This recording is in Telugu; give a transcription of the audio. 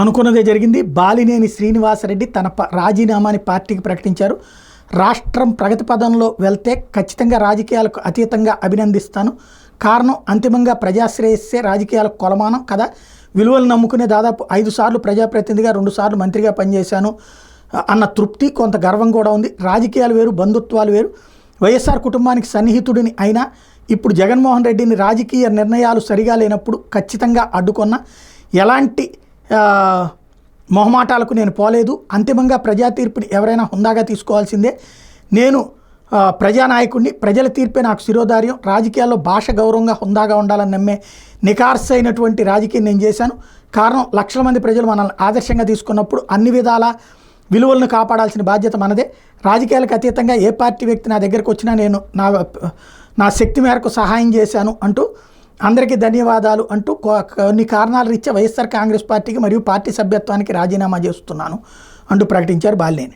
అనుకున్నదే జరిగింది. బాలినేని శ్రీనివాసరెడ్డి తన రాజీనామాని పార్టీకి ప్రకటించారు. రాష్ట్రం ప్రగతి పదంలో వెళ్తే ఖచ్చితంగా రాజకీయాలకు అతీతంగా అభినందిస్తాను. కారణం అంతిమంగా ప్రజాశ్రేయస్సే రాజకీయాలకు కొలమానం కదా. విలువలు నమ్ముకునే దాదాపు 5 సార్లు ప్రజాప్రతినిధిగా 2 సార్లు మంత్రిగా పనిచేశాను అన్న తృప్తి, కొంత గర్వం కూడా ఉంది. రాజకీయాలు వేరు, బంధుత్వాలు వేరు. వైఎస్ఆర్ కుటుంబానికి సన్నిహితుడిని అయినా ఇప్పుడు జగన్మోహన్ రెడ్డిని రాజకీయ నిర్ణయాలు సరిగా లేనప్పుడు ఖచ్చితంగా అడ్డుకున్న ఎలాంటి మొహమాటాలకు నేను పోలేదు. అంతిమంగా ప్రజా తీర్పుని ఎవరైనా హుందాగా తీసుకోవాల్సిందే. నేను ప్రజానాయకుడిని, ప్రజల తీర్పే నాకు శిరోధార్యం. రాజకీయాల్లో భాష గౌరవంగా హుందాగా ఉండాలని నమ్మే నికార్సైనటువంటి రాజకీయం నేను చేశాను. కారణం లక్షల మంది ప్రజలు మనల్ని ఆదర్శంగా తీసుకున్నప్పుడు అన్ని విధాల విలువలను కాపాడాల్సిన బాధ్యత మనదే. రాజకీయాలకు అతీతంగా ఏ పార్టీ వ్యక్తి నా దగ్గరకు వచ్చినా నేను నా శక్తి మేరకు సహాయం చేశాను అంటూ అందరికీ ధన్యవాదాలు అంటూ కొన్ని కారణాల రీత్యా వైఎస్ఆర్ కాంగ్రెస్ పార్టీకి మరియు పార్టీ సభ్యత్వానికి రాజీనామా చేస్తున్నాను అంటూ ప్రకటించారు బాలినేని.